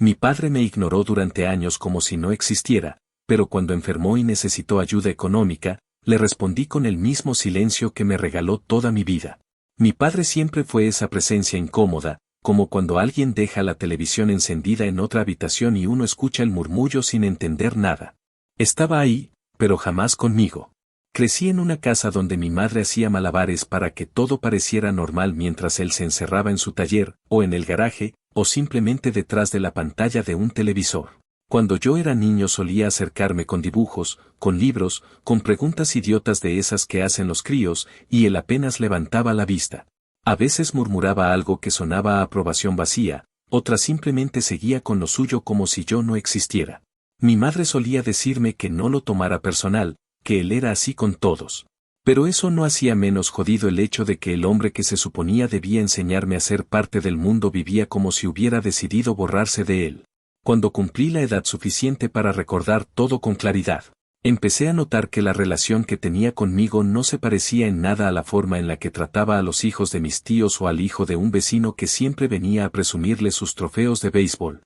Mi padre me ignoró durante años como si no existiera, pero cuando enfermó y necesitó ayuda económica, le respondí con el mismo silencio que me regaló toda mi vida. Mi padre siempre fue esa presencia incómoda, como cuando alguien deja la televisión encendida en otra habitación y uno escucha el murmullo sin entender nada. Estaba ahí, pero jamás conmigo. Crecí en una casa donde mi madre hacía malabares para que todo pareciera normal mientras él se encerraba en su taller, o en el garaje, o simplemente detrás de la pantalla de un televisor. Cuando yo era niño solía acercarme con dibujos, con libros, con preguntas idiotas de esas que hacen los críos, y él apenas levantaba la vista. A veces murmuraba algo que sonaba a aprobación vacía, otras simplemente seguía con lo suyo como si yo no existiera. Mi madre solía decirme que no lo tomara personal, que él era así con todos. Pero eso no hacía menos jodido el hecho de que el hombre que se suponía debía enseñarme a ser parte del mundo vivía como si hubiera decidido borrarse de él. Cuando cumplí la edad suficiente para recordar todo con claridad, empecé a notar que la relación que tenía conmigo no se parecía en nada a la forma en la que trataba a los hijos de mis tíos o al hijo de un vecino que siempre venía a presumirle sus trofeos de béisbol.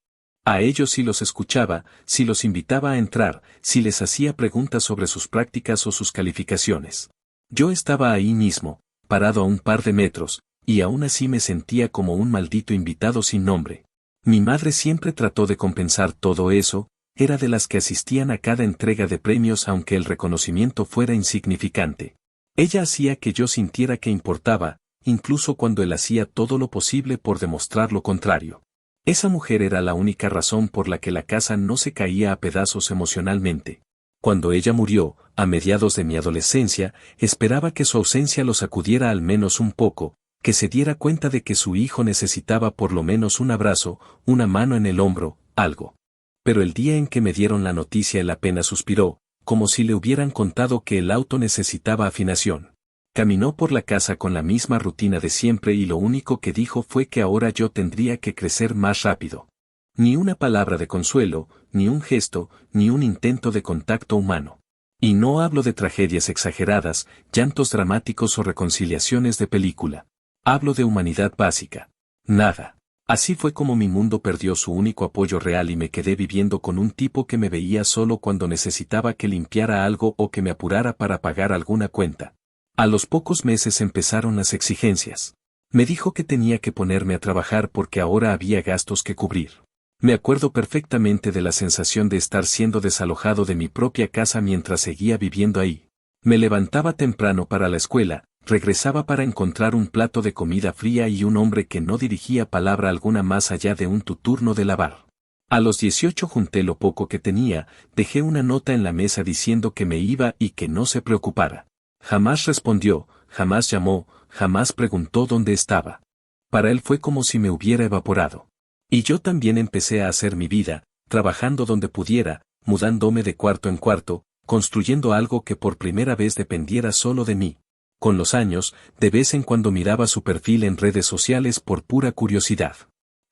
A ellos si los escuchaba, si los invitaba a entrar, si les hacía preguntas sobre sus prácticas o sus calificaciones. Yo estaba ahí mismo, parado a un par de metros, y aún así me sentía como un maldito invitado sin nombre. Mi madre siempre trató de compensar todo eso, era de las que asistían a cada entrega de premios aunque el reconocimiento fuera insignificante. Ella hacía que yo sintiera que importaba, incluso cuando él hacía todo lo posible por demostrar lo contrario. Esa mujer era la única razón por la que la casa no se caía a pedazos emocionalmente. Cuando ella murió, a mediados de mi adolescencia, esperaba que su ausencia lo sacudiera al menos un poco, que se diera cuenta de que su hijo necesitaba por lo menos un abrazo, una mano en el hombro, algo. Pero el día en que me dieron la noticia él apenas suspiró, como si le hubieran contado que el auto necesitaba afinación. Caminó por la casa con la misma rutina de siempre y lo único que dijo fue que ahora yo tendría que crecer más rápido. Ni una palabra de consuelo, ni un gesto, ni un intento de contacto humano. Y no hablo de tragedias exageradas, llantos dramáticos o reconciliaciones de película. Hablo de humanidad básica. Nada. Así fue como mi mundo perdió su único apoyo real y me quedé viviendo con un tipo que me veía solo cuando necesitaba que limpiara algo o que me apurara para pagar alguna cuenta. A los pocos meses empezaron las exigencias. Me dijo que tenía que ponerme a trabajar porque ahora había gastos que cubrir. Me acuerdo perfectamente de la sensación de estar siendo desalojado de mi propia casa mientras seguía viviendo ahí. Me levantaba temprano para la escuela, regresaba para encontrar un plato de comida fría y un hombre que no dirigía palabra alguna más allá de un turno de lavar. A los 18 junté lo poco que tenía, dejé una nota en la mesa diciendo que me iba y que no se preocupara. Jamás respondió, jamás llamó, jamás preguntó dónde estaba. Para él fue como si me hubiera evaporado. Y yo también empecé a hacer mi vida, trabajando donde pudiera, mudándome de cuarto en cuarto, construyendo algo que por primera vez dependiera solo de mí. Con los años, de vez en cuando miraba su perfil en redes sociales por pura curiosidad.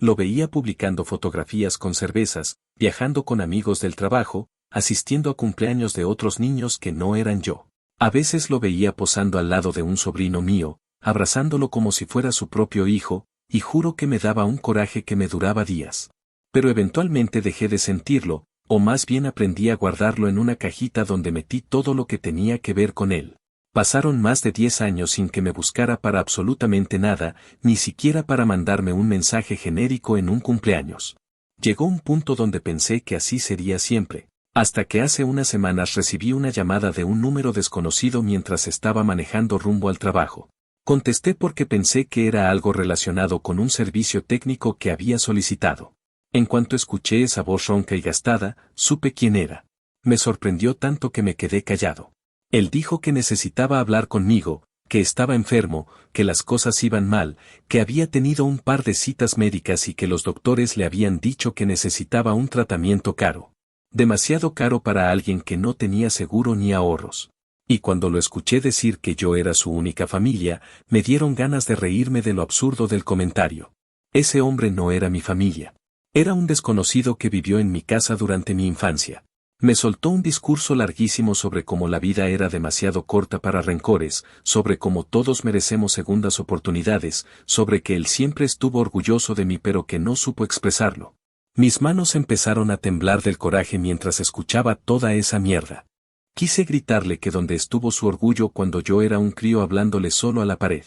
Lo veía publicando fotografías con cervezas, viajando con amigos del trabajo, asistiendo a cumpleaños de otros niños que no eran yo. A veces lo veía posando al lado de un sobrino mío, abrazándolo como si fuera su propio hijo, y juro que me daba un coraje que me duraba días. Pero eventualmente dejé de sentirlo, o más bien aprendí a guardarlo en una cajita donde metí todo lo que tenía que ver con él. Pasaron más de 10 años sin que me buscara para absolutamente nada, ni siquiera para mandarme un mensaje genérico en un cumpleaños. Llegó un punto donde pensé que así sería siempre, hasta que hace unas semanas recibí una llamada de un número desconocido mientras estaba manejando rumbo al trabajo. Contesté porque pensé que era algo relacionado con un servicio técnico que había solicitado. En cuanto escuché esa voz ronca y gastada, supe quién era. Me sorprendió tanto que me quedé callado. Él dijo que necesitaba hablar conmigo, que estaba enfermo, que las cosas iban mal, que había tenido un par de citas médicas y que los doctores le habían dicho que necesitaba un tratamiento caro. Demasiado caro para alguien que no tenía seguro ni ahorros. Y cuando lo escuché decir que yo era su única familia, me dieron ganas de reírme de lo absurdo del comentario. Ese hombre no era mi familia. Era un desconocido que vivió en mi casa durante mi infancia. Me soltó un discurso larguísimo sobre cómo la vida era demasiado corta para rencores, sobre cómo todos merecemos segundas oportunidades, sobre que él siempre estuvo orgulloso de mí pero que no supo expresarlo. Mis manos empezaron a temblar del coraje mientras escuchaba toda esa mierda. Quise gritarle que donde estuvo su orgullo cuando yo era un crío hablándole solo a la pared.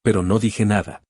Pero no dije nada.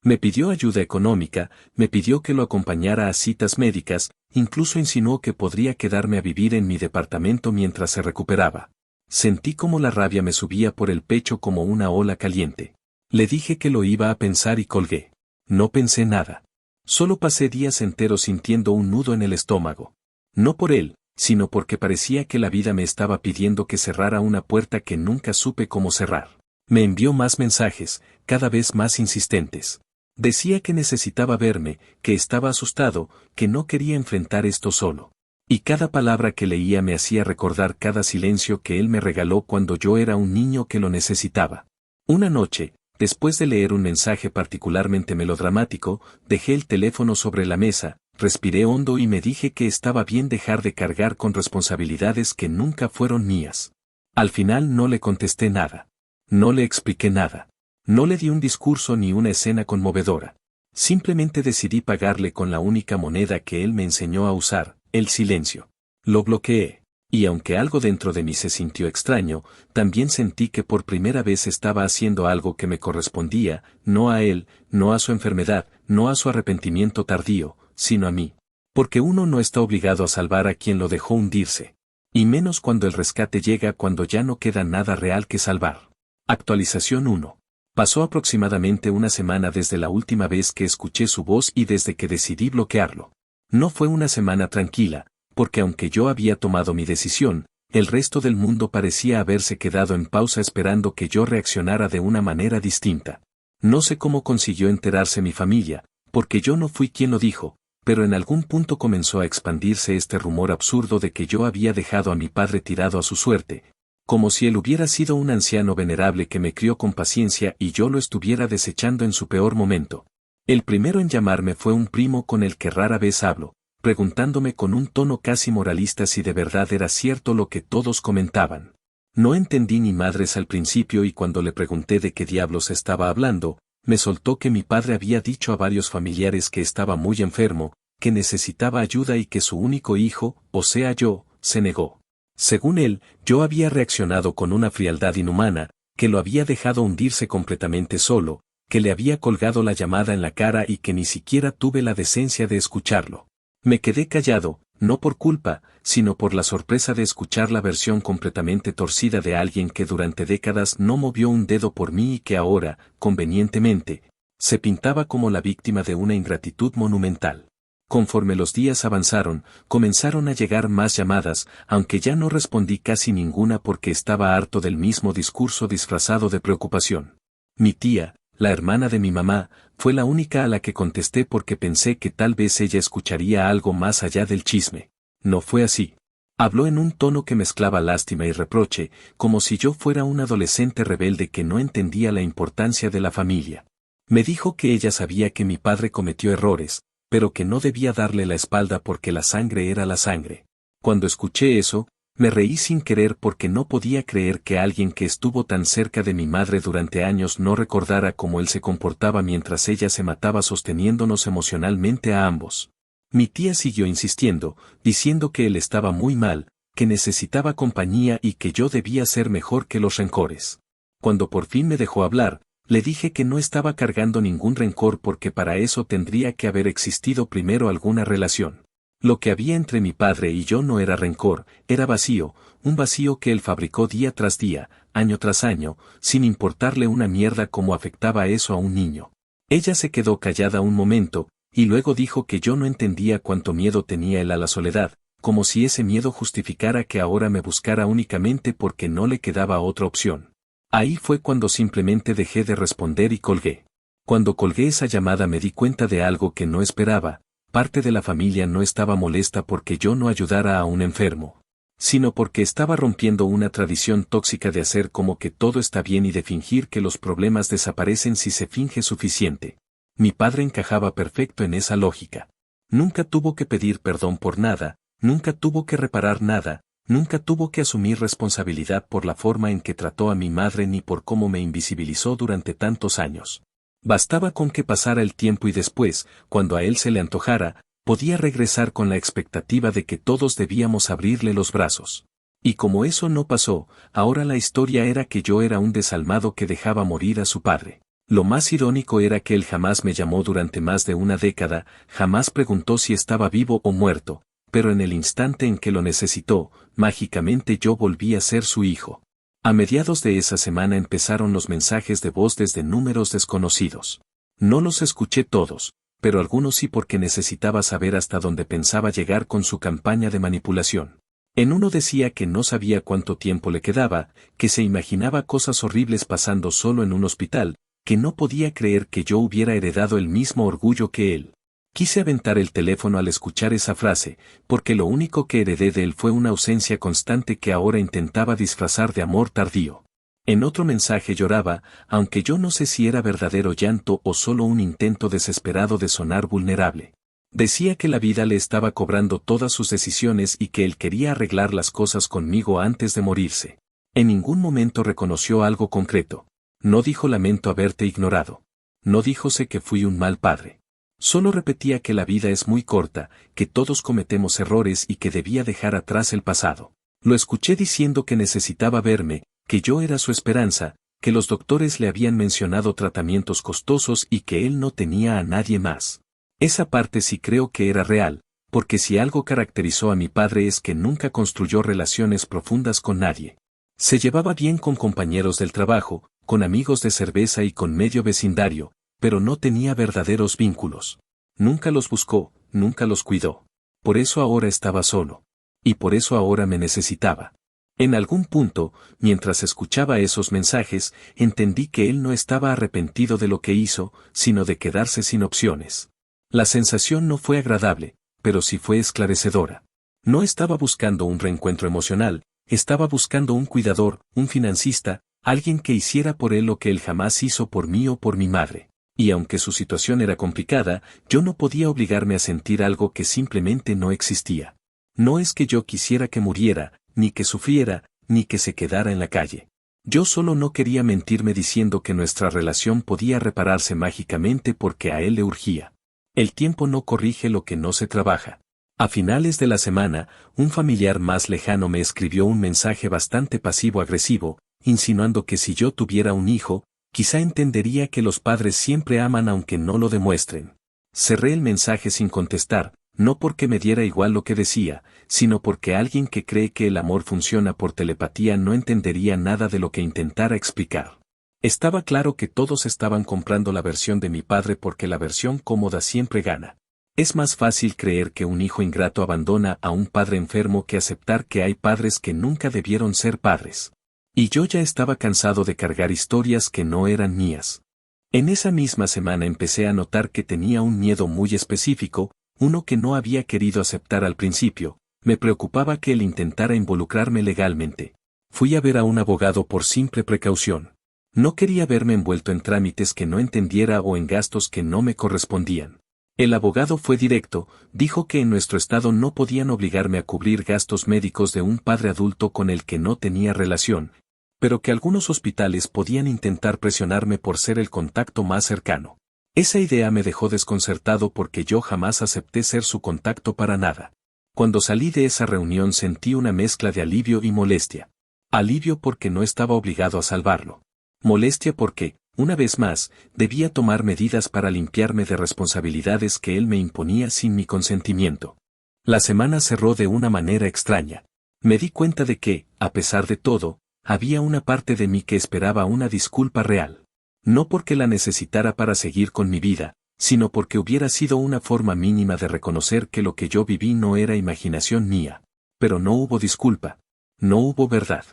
Me pidió ayuda económica, me pidió que lo acompañara a citas médicas, incluso insinuó que podría quedarme a vivir en mi departamento mientras se recuperaba. Sentí como la rabia me subía por el pecho como una ola caliente. Le dije que lo iba a pensar y colgué. No pensé nada. Solo pasé días enteros sintiendo un nudo en el estómago. No por él, sino porque parecía que la vida me estaba pidiendo que cerrara una puerta que nunca supe cómo cerrar. Me envió más mensajes, cada vez más insistentes. Decía que necesitaba verme, que estaba asustado, que no quería enfrentar esto solo. Y cada palabra que leía me hacía recordar cada silencio que él me regaló cuando yo era un niño que lo necesitaba. Una noche, después de leer un mensaje particularmente melodramático, dejé el teléfono sobre la mesa, respiré hondo y me dije que estaba bien dejar de cargar con responsabilidades que nunca fueron mías. Al final no le contesté nada. No le expliqué nada. No le di un discurso ni una escena conmovedora. Simplemente decidí pagarle con la única moneda que él me enseñó a usar, el silencio. Lo bloqueé. Y aunque algo dentro de mí se sintió extraño, también sentí que por primera vez estaba haciendo algo que me correspondía, no a él, no a su enfermedad, no a su arrepentimiento tardío, sino a mí. Porque uno no está obligado a salvar a quien lo dejó hundirse. Y menos cuando el rescate llega cuando ya no queda nada real que salvar. Actualización 1. Pasó aproximadamente una semana desde la última vez que escuché su voz y desde que decidí bloquearlo. No fue una semana tranquila, porque aunque yo había tomado mi decisión, el resto del mundo parecía haberse quedado en pausa esperando que yo reaccionara de una manera distinta. No sé cómo consiguió enterarse mi familia, porque yo no fui quien lo dijo, pero en algún punto comenzó a expandirse este rumor absurdo de que yo había dejado a mi padre tirado a su suerte, como si él hubiera sido un anciano venerable que me crió con paciencia y yo lo estuviera desechando en su peor momento. El primero en llamarme fue un primo con el que rara vez hablo, preguntándome con un tono casi moralista si de verdad era cierto lo que todos comentaban. No entendí ni madres al principio y cuando le pregunté de qué diablos estaba hablando, me soltó que mi padre había dicho a varios familiares que estaba muy enfermo, que necesitaba ayuda y que su único hijo, o sea yo, se negó. Según él, yo había reaccionado con una frialdad inhumana, que lo había dejado hundirse completamente solo, que le había colgado la llamada en la cara y que ni siquiera tuve la decencia de escucharlo. Me quedé callado, no por culpa, sino por la sorpresa de escuchar la versión completamente torcida de alguien que durante décadas no movió un dedo por mí y que ahora, convenientemente, se pintaba como la víctima de una ingratitud monumental. Conforme los días avanzaron, comenzaron a llegar más llamadas, aunque ya no respondí casi ninguna porque estaba harto del mismo discurso disfrazado de preocupación. Mi tía, la hermana de mi mamá, fue la única a la que contesté porque pensé que tal vez ella escucharía algo más allá del chisme. No fue así. Habló en un tono que mezclaba lástima y reproche, como si yo fuera un adolescente rebelde que no entendía la importancia de la familia. Me dijo que ella sabía que mi padre cometió errores, pero que no debía darle la espalda porque la sangre era la sangre. Cuando escuché eso, me reí sin querer porque no podía creer que alguien que estuvo tan cerca de mi madre durante años no recordara cómo él se comportaba mientras ella se mataba sosteniéndonos emocionalmente a ambos. Mi tía siguió insistiendo, diciendo que él estaba muy mal, que necesitaba compañía y que yo debía ser mejor que los rencores. Cuando por fin me dejó hablar, le dije que no estaba cargando ningún rencor porque para eso tendría que haber existido primero alguna relación. Lo que había entre mi padre y yo no era rencor, era vacío, un vacío que él fabricó día tras día, año tras año, sin importarle una mierda cómo afectaba eso a un niño. Ella se quedó callada un momento, y luego dijo que yo no entendía cuánto miedo tenía él a la soledad, como si ese miedo justificara que ahora me buscara únicamente porque no le quedaba otra opción. Ahí fue cuando simplemente dejé de responder y colgué. Cuando colgué esa llamada me di cuenta de algo que no esperaba. Parte de la familia no estaba molesta porque yo no ayudara a un enfermo, sino porque estaba rompiendo una tradición tóxica de hacer como que todo está bien y de fingir que los problemas desaparecen si se finge suficiente. Mi padre encajaba perfecto en esa lógica. Nunca tuvo que pedir perdón por nada, nunca tuvo que reparar nada, nunca tuvo que asumir responsabilidad por la forma en que trató a mi madre ni por cómo me invisibilizó durante tantos años. Bastaba con que pasara el tiempo y después, cuando a él se le antojara, podía regresar con la expectativa de que todos debíamos abrirle los brazos. Y como eso no pasó, ahora la historia era que yo era un desalmado que dejaba morir a su padre. Lo más irónico era que él jamás me llamó durante más de una década, jamás preguntó si estaba vivo o muerto, pero en el instante en que lo necesitó, mágicamente yo volví a ser su hijo. A mediados de esa semana empezaron los mensajes de voz desde números desconocidos. No los escuché todos, pero algunos sí porque necesitaba saber hasta dónde pensaba llegar con su campaña de manipulación. En uno decía que no sabía cuánto tiempo le quedaba, que se imaginaba cosas horribles pasando solo en un hospital, que no podía creer que yo hubiera heredado el mismo orgullo que él. Quise aventar el teléfono al escuchar esa frase, porque lo único que heredé de él fue una ausencia constante que ahora intentaba disfrazar de amor tardío. En otro mensaje lloraba, aunque yo no sé si era verdadero llanto o solo un intento desesperado de sonar vulnerable. Decía que la vida le estaba cobrando todas sus decisiones y que él quería arreglar las cosas conmigo antes de morirse. En ningún momento reconoció algo concreto. No dijo lamento haberte ignorado. No dijo sé que fui un mal padre. Solo repetía que la vida es muy corta, que todos cometemos errores y que debía dejar atrás el pasado. Lo escuché diciendo que necesitaba verme, que yo era su esperanza, que los doctores le habían mencionado tratamientos costosos y que él no tenía a nadie más. Esa parte sí creo que era real, porque si algo caracterizó a mi padre es que nunca construyó relaciones profundas con nadie. Se llevaba bien con compañeros del trabajo, con amigos de cerveza y con medio vecindario, pero no tenía verdaderos vínculos. Nunca los buscó, nunca los cuidó. Por eso ahora estaba solo. Y por eso ahora me necesitaba. En algún punto, mientras escuchaba esos mensajes, entendí que él no estaba arrepentido de lo que hizo, sino de quedarse sin opciones. La sensación no fue agradable, pero sí fue esclarecedora. No estaba buscando un reencuentro emocional, estaba buscando un cuidador, un financista, alguien que hiciera por él lo que él jamás hizo por mí o por mi madre. Y aunque su situación era complicada, yo no podía obligarme a sentir algo que simplemente no existía. No es que yo quisiera que muriera, ni que sufriera, ni que se quedara en la calle. Yo solo no quería mentirme diciendo que nuestra relación podía repararse mágicamente porque a él le urgía. El tiempo no corrige lo que no se trabaja. A finales de la semana, un familiar más lejano me escribió un mensaje bastante pasivo-agresivo, insinuando que si yo tuviera un hijo, quizá entendería que los padres siempre aman aunque no lo demuestren. Cerré el mensaje sin contestar, no porque me diera igual lo que decía, sino porque alguien que cree que el amor funciona por telepatía no entendería nada de lo que intentara explicar. Estaba claro que todos estaban comprando la versión de mi padre porque la versión cómoda siempre gana. Es más fácil creer que un hijo ingrato abandona a un padre enfermo que aceptar que hay padres que nunca debieron ser padres. Y yo ya estaba cansado de cargar historias que no eran mías. En esa misma semana empecé a notar que tenía un miedo muy específico, uno que no había querido aceptar al principio. Me preocupaba que él intentara involucrarme legalmente. Fui a ver a un abogado por simple precaución. No quería verme envuelto en trámites que no entendiera o en gastos que no me correspondían. El abogado fue directo, dijo que en nuestro estado no podían obligarme a cubrir gastos médicos de un padre adulto con el que no tenía relación, pero que algunos hospitales podían intentar presionarme por ser el contacto más cercano. Esa idea me dejó desconcertado porque yo jamás acepté ser su contacto para nada. Cuando salí de esa reunión sentí una mezcla de alivio y molestia. Alivio porque no estaba obligado a salvarlo. Molestia porque, una vez más, debía tomar medidas para limpiarme de responsabilidades que él me imponía sin mi consentimiento. La semana cerró de una manera extraña. Me di cuenta de que, a pesar de todo, había una parte de mí que esperaba una disculpa real. No porque la necesitara para seguir con mi vida, sino porque hubiera sido una forma mínima de reconocer que lo que yo viví no era imaginación mía. Pero no hubo disculpa. No hubo verdad.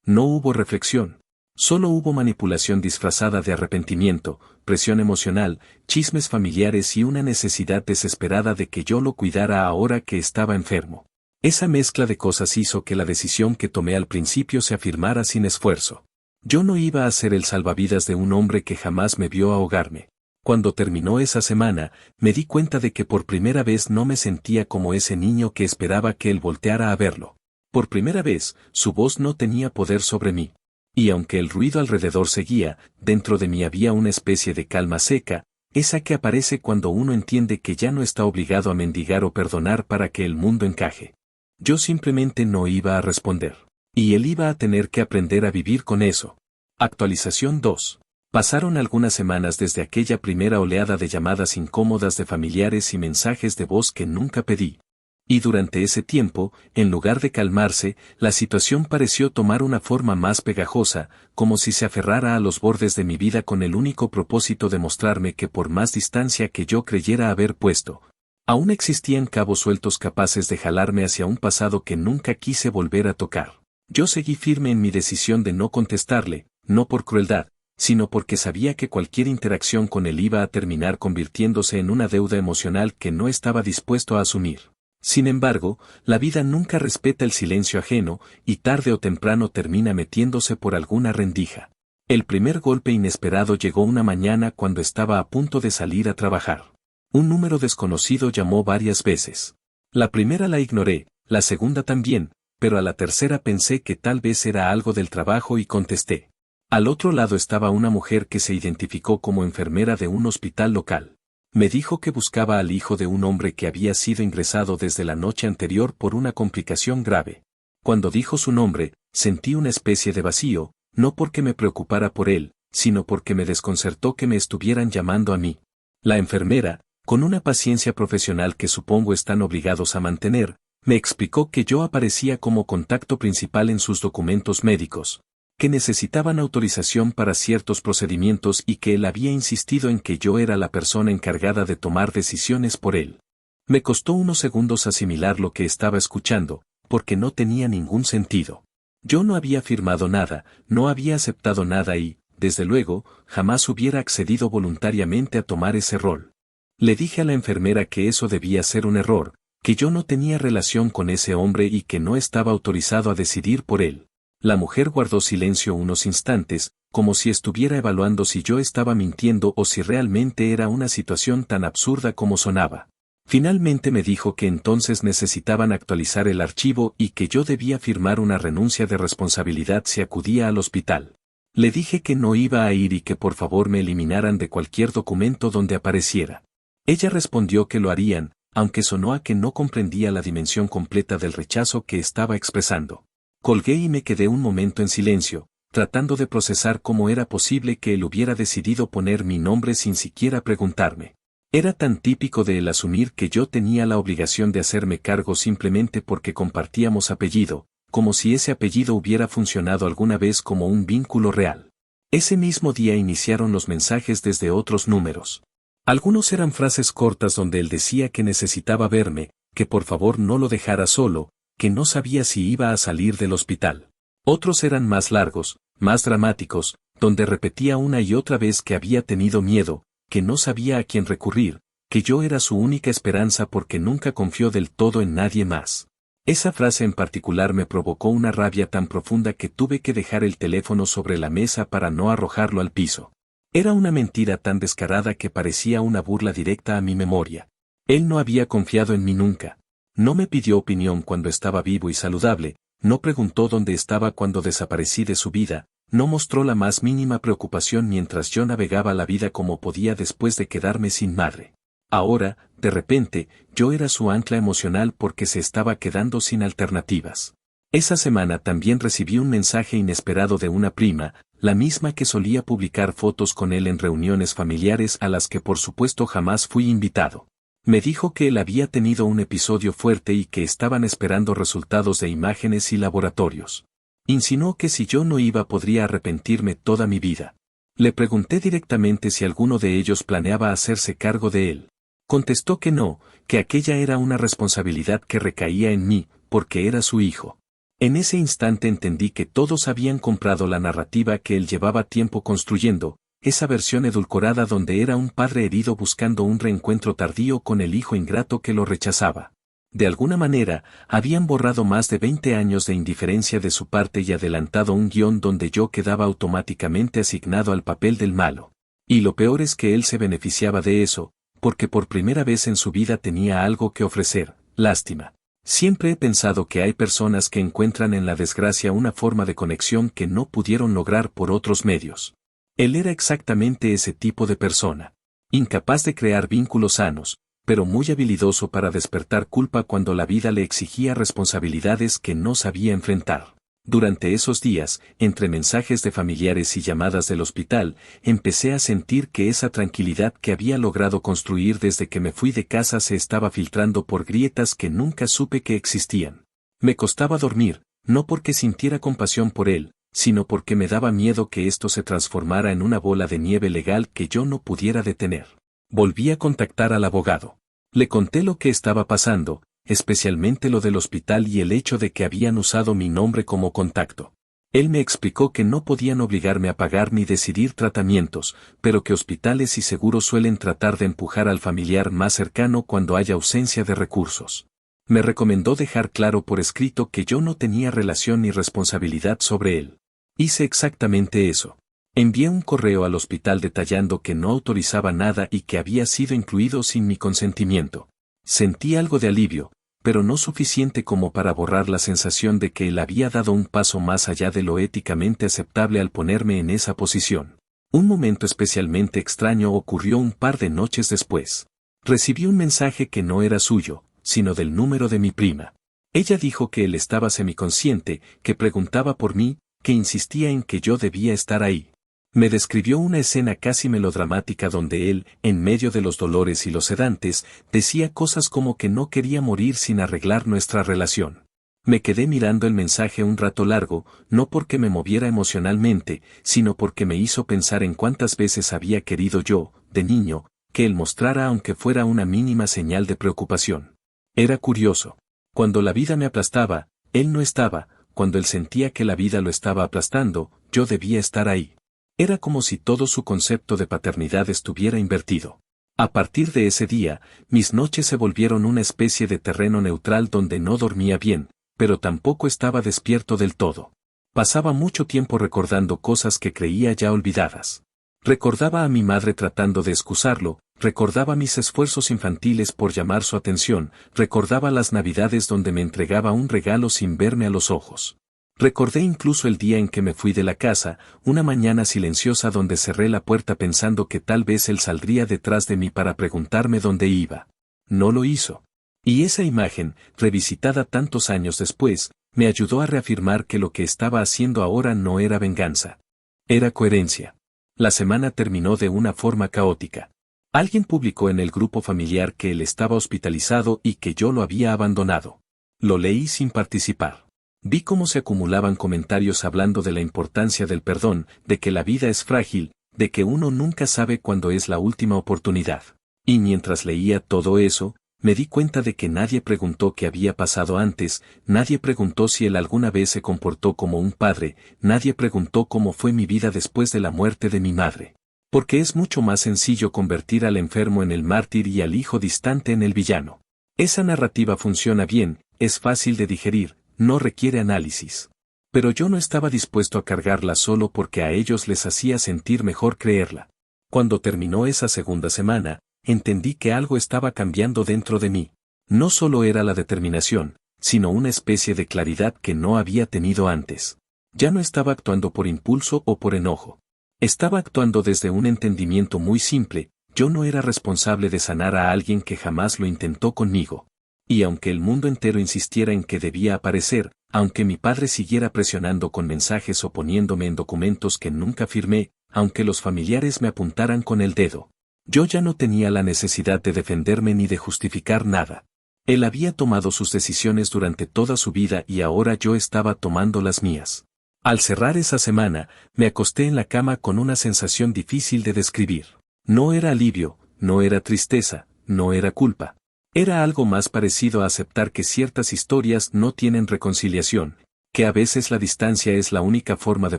No hubo reflexión. Solo hubo manipulación disfrazada de arrepentimiento, presión emocional, chismes familiares y una necesidad desesperada de que yo lo cuidara ahora que estaba enfermo. Esa mezcla de cosas hizo que la decisión que tomé al principio se afirmara sin esfuerzo. Yo no iba a ser el salvavidas de un hombre que jamás me vio ahogarme. Cuando terminó esa semana, me di cuenta de que por primera vez no me sentía como ese niño que esperaba que él volteara a verlo. Por primera vez, su voz no tenía poder sobre mí. Y aunque el ruido alrededor seguía, dentro de mí había una especie de calma seca, esa que aparece cuando uno entiende que ya no está obligado a mendigar o perdonar para que el mundo encaje. Yo simplemente no iba a responder. Y él iba a tener que aprender a vivir con eso. Actualización 2. Pasaron algunas semanas desde aquella primera oleada de llamadas incómodas de familiares y mensajes de voz que nunca pedí. Y durante ese tiempo, en lugar de calmarse, la situación pareció tomar una forma más pegajosa, como si se aferrara a los bordes de mi vida con el único propósito de mostrarme que por más distancia que yo creyera haber puesto, aún existían cabos sueltos capaces de jalarme hacia un pasado que nunca quise volver a tocar. Yo seguí firme en mi decisión de no contestarle, no por crueldad, sino porque sabía que cualquier interacción con él iba a terminar convirtiéndose en una deuda emocional que no estaba dispuesto a asumir. Sin embargo, la vida nunca respeta el silencio ajeno, y tarde o temprano termina metiéndose por alguna rendija. El primer golpe inesperado llegó una mañana cuando estaba a punto de salir a trabajar. Un número desconocido llamó varias veces. La primera la ignoré, la segunda también, pero a la tercera pensé que tal vez era algo del trabajo y contesté. Al otro lado estaba una mujer que se identificó como enfermera de un hospital local. Me dijo que buscaba al hijo de un hombre que había sido ingresado desde la noche anterior por una complicación grave. Cuando dijo su nombre, sentí una especie de vacío, no porque me preocupara por él, sino porque me desconcertó que me estuvieran llamando a mí. La enfermera, con una paciencia profesional que supongo están obligados a mantener, me explicó que yo aparecía como contacto principal en sus documentos médicos, que necesitaban autorización para ciertos procedimientos y que él había insistido en que yo era la persona encargada de tomar decisiones por él. Me costó unos segundos asimilar lo que estaba escuchando, porque no tenía ningún sentido. Yo no había firmado nada, no había aceptado nada y, desde luego, jamás hubiera accedido voluntariamente a tomar ese rol. Le dije a la enfermera que eso debía ser un error, que yo no tenía relación con ese hombre y que no estaba autorizado a decidir por él. La mujer guardó silencio unos instantes, como si estuviera evaluando si yo estaba mintiendo o si realmente era una situación tan absurda como sonaba. Finalmente me dijo que entonces necesitaban actualizar el archivo y que yo debía firmar una renuncia de responsabilidad si acudía al hospital. Le dije que no iba a ir y que por favor me eliminaran de cualquier documento donde apareciera. Ella respondió que lo harían, aunque sonó a que no comprendía la dimensión completa del rechazo que estaba expresando. Colgué y me quedé un momento en silencio, tratando de procesar cómo era posible que él hubiera decidido poner mi nombre sin siquiera preguntarme. Era tan típico de él asumir que yo tenía la obligación de hacerme cargo simplemente porque compartíamos apellido, como si ese apellido hubiera funcionado alguna vez como un vínculo real. Ese mismo día iniciaron los mensajes desde otros números. Algunos eran frases cortas donde él decía que necesitaba verme, que por favor no lo dejara solo, que no sabía si iba a salir del hospital. Otros eran más largos, más dramáticos, donde repetía una y otra vez que había tenido miedo, que no sabía a quién recurrir, que yo era su única esperanza porque nunca confió del todo en nadie más. Esa frase en particular me provocó una rabia tan profunda que tuve que dejar el teléfono sobre la mesa para no arrojarlo al piso. Era una mentira tan descarada que parecía una burla directa a mi memoria. Él no había confiado en mí nunca. No me pidió opinión cuando estaba vivo y saludable, no preguntó dónde estaba cuando desaparecí de su vida, no mostró la más mínima preocupación mientras yo navegaba la vida como podía después de quedarme sin madre. Ahora, de repente, yo era su ancla emocional porque se estaba quedando sin alternativas. Esa semana también recibí un mensaje inesperado de una prima, la misma que solía publicar fotos con él en reuniones familiares a las que por supuesto jamás fui invitado. Me dijo que él había tenido un episodio fuerte y que estaban esperando resultados de imágenes y laboratorios. Insinuó que si yo no iba podría arrepentirme toda mi vida. Le pregunté directamente si alguno de ellos planeaba hacerse cargo de él. Contestó que no, que aquella era una responsabilidad que recaía en mí, porque era su hijo. En ese instante entendí que todos habían comprado la narrativa que él llevaba tiempo construyendo, esa versión edulcorada donde era un padre herido buscando un reencuentro tardío con el hijo ingrato que lo rechazaba. De alguna manera, habían borrado más de 20 años de indiferencia de su parte y adelantado un guión donde yo quedaba automáticamente asignado al papel del malo. Y lo peor es que él se beneficiaba de eso, porque por primera vez en su vida tenía algo que ofrecer, lástima. Siempre he pensado que hay personas que encuentran en la desgracia una forma de conexión que no pudieron lograr por otros medios. Él era exactamente ese tipo de persona. Incapaz de crear vínculos sanos, pero muy habilidoso para despertar culpa cuando la vida le exigía responsabilidades que no sabía enfrentar. Durante esos días, entre mensajes de familiares y llamadas del hospital, empecé a sentir que esa tranquilidad que había logrado construir desde que me fui de casa se estaba filtrando por grietas que nunca supe que existían. Me costaba dormir, no porque sintiera compasión por él, sino porque me daba miedo que esto se transformara en una bola de nieve legal que yo no pudiera detener. Volví a contactar al abogado. Le conté lo que estaba pasando, especialmente lo del hospital y el hecho de que habían usado mi nombre como contacto. Él me explicó que no podían obligarme a pagar ni decidir tratamientos, pero que hospitales y seguros suelen tratar de empujar al familiar más cercano cuando haya ausencia de recursos. Me recomendó dejar claro por escrito que yo no tenía relación ni responsabilidad sobre él. Hice exactamente eso. Envié un correo al hospital detallando que no autorizaba nada y que había sido incluido sin mi consentimiento. Sentí algo de alivio, pero no suficiente como para borrar la sensación de que él había dado un paso más allá de lo éticamente aceptable al ponerme en esa posición. Un momento especialmente extraño ocurrió un par de noches después. Recibí un mensaje que no era suyo, sino del número de mi prima. Ella dijo que él estaba semiconsciente, que preguntaba por mí, que insistía en que yo debía estar ahí. Me describió una escena casi melodramática donde él, en medio de los dolores y los sedantes, decía cosas como que no quería morir sin arreglar nuestra relación. Me quedé mirando el mensaje un rato largo, no porque me moviera emocionalmente, sino porque me hizo pensar en cuántas veces había querido yo, de niño, que él mostrara aunque fuera una mínima señal de preocupación. Era curioso. Cuando la vida me aplastaba, él no estaba, cuando él sentía que la vida lo estaba aplastando, yo debía estar ahí. Era como si todo su concepto de paternidad estuviera invertido. A partir de ese día, mis noches se volvieron una especie de terreno neutral donde no dormía bien, pero tampoco estaba despierto del todo. Pasaba mucho tiempo recordando cosas que creía ya olvidadas. Recordaba a mi madre tratando de excusarlo, recordaba mis esfuerzos infantiles por llamar su atención, recordaba las navidades donde me entregaba un regalo sin verme a los ojos. Recordé incluso el día en que me fui de la casa, una mañana silenciosa donde cerré la puerta pensando que tal vez él saldría detrás de mí para preguntarme dónde iba. No lo hizo. Y esa imagen, revisitada tantos años después, me ayudó a reafirmar que lo que estaba haciendo ahora no era venganza. Era coherencia. La semana terminó de una forma caótica. Alguien publicó en el grupo familiar que él estaba hospitalizado y que yo lo había abandonado. Lo leí sin participar. Vi cómo se acumulaban comentarios hablando de la importancia del perdón, de que la vida es frágil, de que uno nunca sabe cuándo es la última oportunidad. Y mientras leía todo eso, me di cuenta de que nadie preguntó qué había pasado antes, nadie preguntó si él alguna vez se comportó como un padre, nadie preguntó cómo fue mi vida después de la muerte de mi madre. Porque es mucho más sencillo convertir al enfermo en el mártir y al hijo distante en el villano. Esa narrativa funciona bien, es fácil de digerir, no requiere análisis. Pero yo no estaba dispuesto a cargarla solo porque a ellos les hacía sentir mejor creerla. Cuando terminó esa segunda semana, entendí que algo estaba cambiando dentro de mí. No solo era la determinación, sino una especie de claridad que no había tenido antes. Ya no estaba actuando por impulso o por enojo. Estaba actuando desde un entendimiento muy simple, yo no era responsable de sanar a alguien que jamás lo intentó conmigo. Y aunque el mundo entero insistiera en que debía aparecer, aunque mi padre siguiera presionando con mensajes o poniéndome en documentos que nunca firmé, aunque los familiares me apuntaran con el dedo, yo ya no tenía la necesidad de defenderme ni de justificar nada. Él había tomado sus decisiones durante toda su vida y ahora yo estaba tomando las mías. Al cerrar esa semana, me acosté en la cama con una sensación difícil de describir. No era alivio, no era tristeza, no era culpa. Era algo más parecido a aceptar que ciertas historias no tienen reconciliación, que a veces la distancia es la única forma de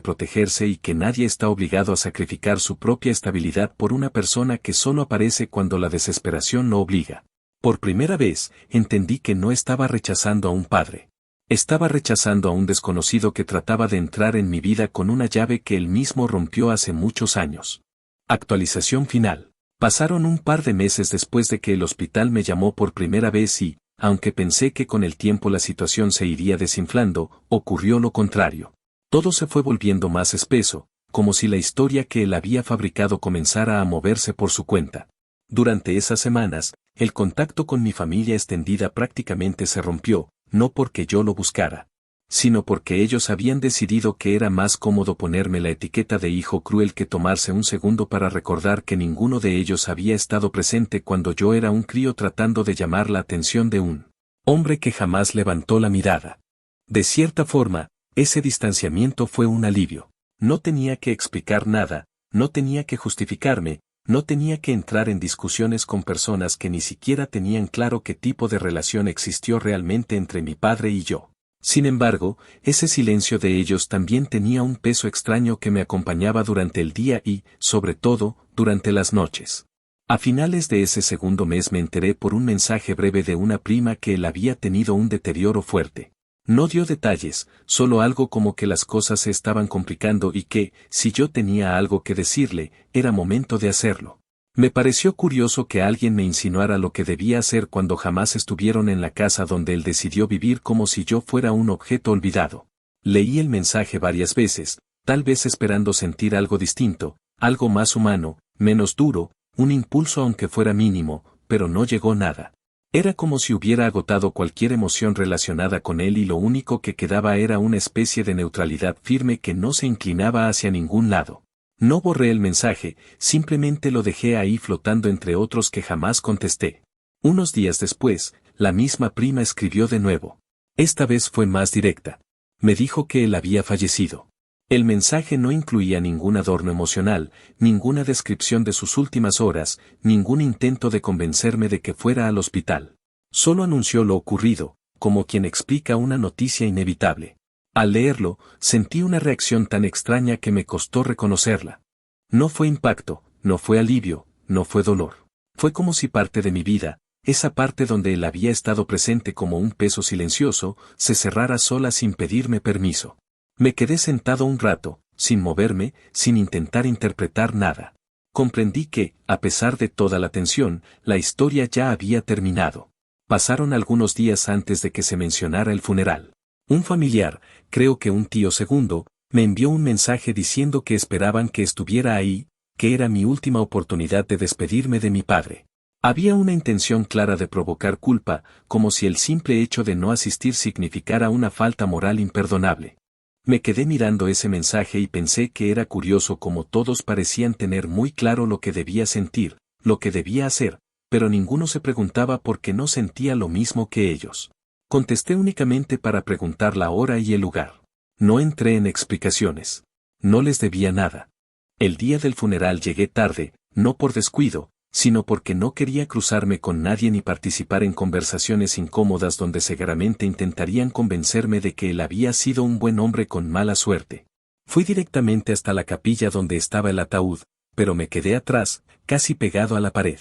protegerse y que nadie está obligado a sacrificar su propia estabilidad por una persona que solo aparece cuando la desesperación lo obliga. Por primera vez, entendí que no estaba rechazando a un padre. Estaba rechazando a un desconocido que trataba de entrar en mi vida con una llave que él mismo rompió hace muchos años. Actualización final. Pasaron un par de meses después de que el hospital me llamó por primera vez y, aunque pensé que con el tiempo la situación se iría desinflando, ocurrió lo contrario. Todo se fue volviendo más espeso, como si la historia que él había fabricado comenzara a moverse por su cuenta. Durante esas semanas, el contacto con mi familia extendida prácticamente se rompió, no porque yo lo buscara, sino porque ellos habían decidido que era más cómodo ponerme la etiqueta de hijo cruel que tomarse un segundo para recordar que ninguno de ellos había estado presente cuando yo era un crío tratando de llamar la atención de un hombre que jamás levantó la mirada. De cierta forma, ese distanciamiento fue un alivio. No tenía que explicar nada, no tenía que justificarme, no tenía que entrar en discusiones con personas que ni siquiera tenían claro qué tipo de relación existió realmente entre mi padre y yo. Sin embargo, ese silencio de ellos también tenía un peso extraño que me acompañaba durante el día y, sobre todo, durante las noches. A finales de ese segundo mes me enteré por un mensaje breve de una prima que él había tenido un deterioro fuerte. No dio detalles, solo algo como que las cosas se estaban complicando y que, si yo tenía algo que decirle, era momento de hacerlo. Me pareció curioso que alguien me insinuara lo que debía hacer cuando jamás estuvieron en la casa donde él decidió vivir como si yo fuera un objeto olvidado. Leí el mensaje varias veces, tal vez esperando sentir algo distinto, algo más humano, menos duro, un impulso aunque fuera mínimo, pero no llegó nada. Era como si hubiera agotado cualquier emoción relacionada con él y lo único que quedaba era una especie de neutralidad firme que no se inclinaba hacia ningún lado. No borré el mensaje, simplemente lo dejé ahí flotando entre otros que jamás contesté. Unos días después, la misma prima escribió de nuevo. Esta vez fue más directa. Me dijo que él había fallecido. El mensaje no incluía ningún adorno emocional, ninguna descripción de sus últimas horas, ningún intento de convencerme de que fuera al hospital. Solo anunció lo ocurrido, como quien explica una noticia inevitable. Al leerlo, sentí una reacción tan extraña que me costó reconocerla. No fue impacto, no fue alivio, no fue dolor. Fue como si parte de mi vida, esa parte donde él había estado presente como un peso silencioso, se cerrara sola sin pedirme permiso. Me quedé sentado un rato, sin moverme, sin intentar interpretar nada. Comprendí que, a pesar de toda la tensión, la historia ya había terminado. Pasaron algunos días antes de que se mencionara el funeral. Un familiar, creo que un tío segundo, me envió un mensaje diciendo que esperaban que estuviera ahí, que era mi última oportunidad de despedirme de mi padre. Había una intención clara de provocar culpa, como si el simple hecho de no asistir significara una falta moral imperdonable. Me quedé mirando ese mensaje y pensé que era curioso como todos parecían tener muy claro lo que debía sentir, lo que debía hacer, pero ninguno se preguntaba por qué no sentía lo mismo que ellos. Contesté únicamente para preguntar la hora y el lugar. No entré en explicaciones. No les debía nada. El día del funeral llegué tarde, no por descuido, sino porque no quería cruzarme con nadie ni participar en conversaciones incómodas donde seguramente intentarían convencerme de que él había sido un buen hombre con mala suerte. Fui directamente hasta la capilla donde estaba el ataúd, pero me quedé atrás, casi pegado a la pared.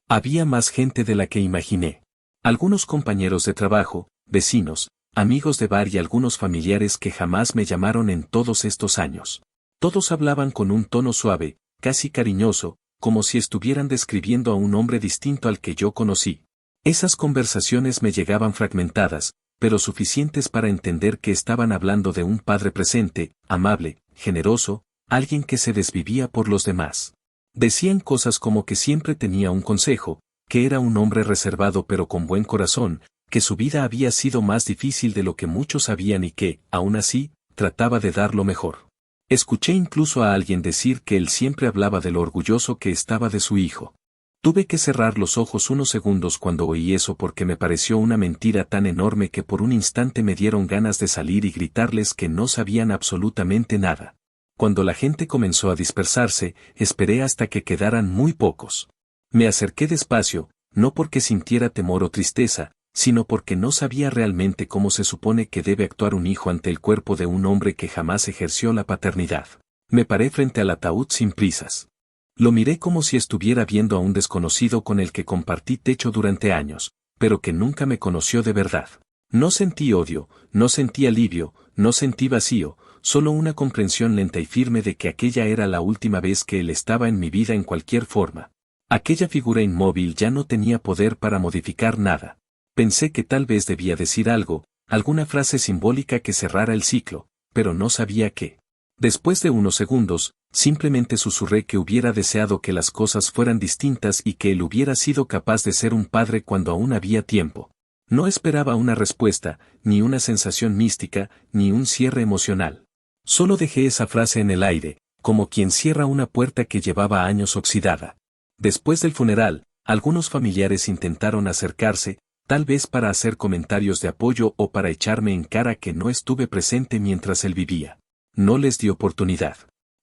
Había más gente de la que imaginé. Algunos compañeros de trabajo, vecinos, amigos de bar y algunos familiares que jamás me llamaron en todos estos años. Todos hablaban con un tono suave, casi cariñoso, como si estuvieran describiendo a un hombre distinto al que yo conocí. Esas conversaciones me llegaban fragmentadas, pero suficientes para entender que estaban hablando de un padre presente, amable, generoso, alguien que se desvivía por los demás. Decían cosas como que siempre tenía un consejo, que era un hombre reservado pero con buen corazón, que su vida había sido más difícil de lo que muchos sabían y que, aún así, trataba de dar lo mejor. Escuché incluso a alguien decir que él siempre hablaba de lo orgulloso que estaba de su hijo. Tuve que cerrar los ojos unos segundos cuando oí eso porque me pareció una mentira tan enorme que por un instante me dieron ganas de salir y gritarles que no sabían absolutamente nada. Cuando la gente comenzó a dispersarse, esperé hasta que quedaran muy pocos. Me acerqué despacio, no porque sintiera temor o tristeza, sino porque no sabía realmente cómo se supone que debe actuar un hijo ante el cuerpo de un hombre que jamás ejerció la paternidad. Me paré frente al ataúd sin prisas. Lo miré como si estuviera viendo a un desconocido con el que compartí techo durante años, pero que nunca me conoció de verdad. No sentí odio, no sentí alivio, no sentí vacío, solo una comprensión lenta y firme de que aquella era la última vez que él estaba en mi vida en cualquier forma. Aquella figura inmóvil ya no tenía poder para modificar nada. Pensé que tal vez debía decir algo, alguna frase simbólica que cerrara el ciclo, pero no sabía qué. Después de unos segundos, Simplemente susurré que hubiera deseado que las cosas fueran distintas y que él hubiera sido capaz de ser un padre cuando aún había tiempo. No esperaba una respuesta, ni una sensación mística, ni un cierre emocional. Solo dejé esa frase en el aire, como quien cierra una puerta que llevaba años oxidada. Después del funeral, algunos familiares intentaron acercarse, tal vez para hacer comentarios de apoyo o para echarme en cara que no estuve presente mientras él vivía. No les di oportunidad.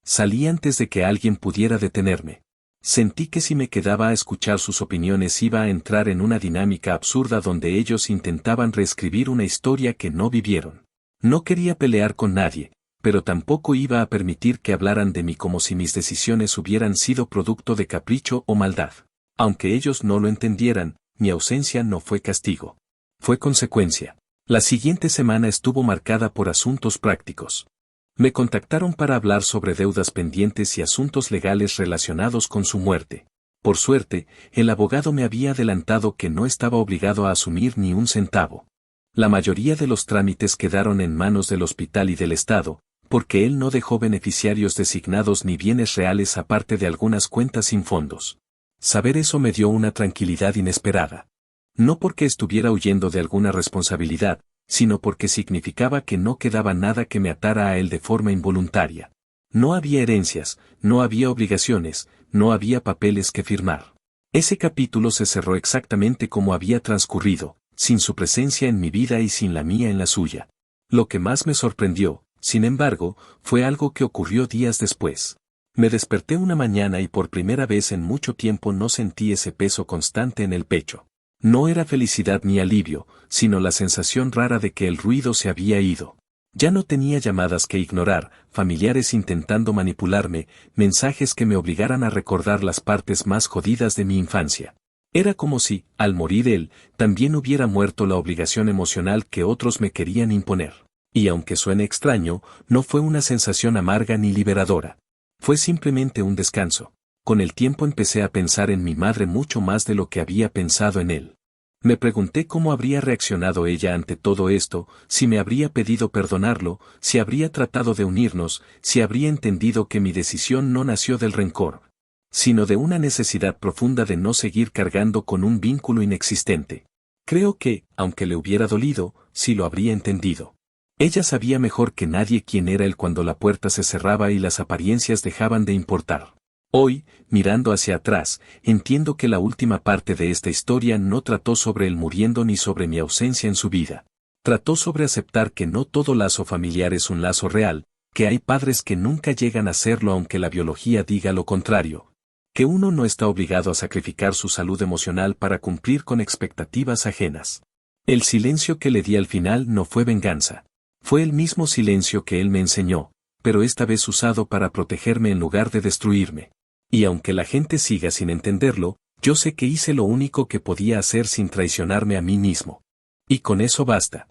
Salí antes de que alguien pudiera detenerme. Sentí que si me quedaba a escuchar sus opiniones iba a entrar en una dinámica absurda donde ellos intentaban reescribir una historia que no vivieron. No quería pelear con nadie, pero tampoco iba a permitir que hablaran de mí como si mis decisiones hubieran sido producto de capricho o maldad. Aunque ellos no lo entendieran, mi ausencia no fue castigo. Fue consecuencia. La siguiente semana estuvo marcada por asuntos prácticos. Me contactaron para hablar sobre deudas pendientes y asuntos legales relacionados con su muerte. Por suerte, el abogado me había adelantado que no estaba obligado a asumir ni un centavo. La mayoría de los trámites quedaron en manos del hospital y del Estado, porque él no dejó beneficiarios designados ni bienes reales aparte de algunas cuentas sin fondos. Saber eso me dio una tranquilidad inesperada. No porque estuviera huyendo de alguna responsabilidad, sino porque significaba que no quedaba nada que me atara a él de forma involuntaria. No había herencias, no había obligaciones, no había papeles que firmar. Ese capítulo se cerró exactamente como había transcurrido, sin su presencia en mi vida y sin la mía en la suya. Lo que más me sorprendió, sin embargo, fue algo que ocurrió días después. Me desperté una mañana y por primera vez en mucho tiempo no sentí ese peso constante en el pecho. No era felicidad ni alivio, sino la sensación rara de que el ruido se había ido. Ya no tenía llamadas que ignorar, familiares intentando manipularme, mensajes que me obligaran a recordar las partes más jodidas de mi infancia. Era como si, al morir él, también hubiera muerto la obligación emocional que otros me querían imponer. Y aunque suene extraño, no fue una sensación amarga ni liberadora. Fue simplemente un descanso. Con el tiempo empecé a pensar en mi madre mucho más de lo que había pensado en él. Me pregunté cómo habría reaccionado ella ante todo esto, si me habría pedido perdonarlo, si habría tratado de unirnos, si habría entendido que mi decisión no nació del rencor, sino de una necesidad profunda de no seguir cargando con un vínculo inexistente. Creo que, aunque le hubiera dolido, sí lo habría entendido. Ella sabía mejor que nadie quién era él cuando la puerta se cerraba y las apariencias dejaban de importar. Hoy, mirando hacia atrás, entiendo que la última parte de esta historia no trató sobre él muriendo ni sobre mi ausencia en su vida. Trató sobre aceptar que no todo lazo familiar es un lazo real, que hay padres que nunca llegan a serlo aunque la biología diga lo contrario, que uno no está obligado a sacrificar su salud emocional para cumplir con expectativas ajenas. El silencio que le di al final no fue venganza. Fue el mismo silencio que él me enseñó, pero esta vez usado para protegerme en lugar de destruirme. Y aunque la gente siga sin entenderlo, yo sé que hice lo único que podía hacer sin traicionarme a mí mismo. Y con eso basta.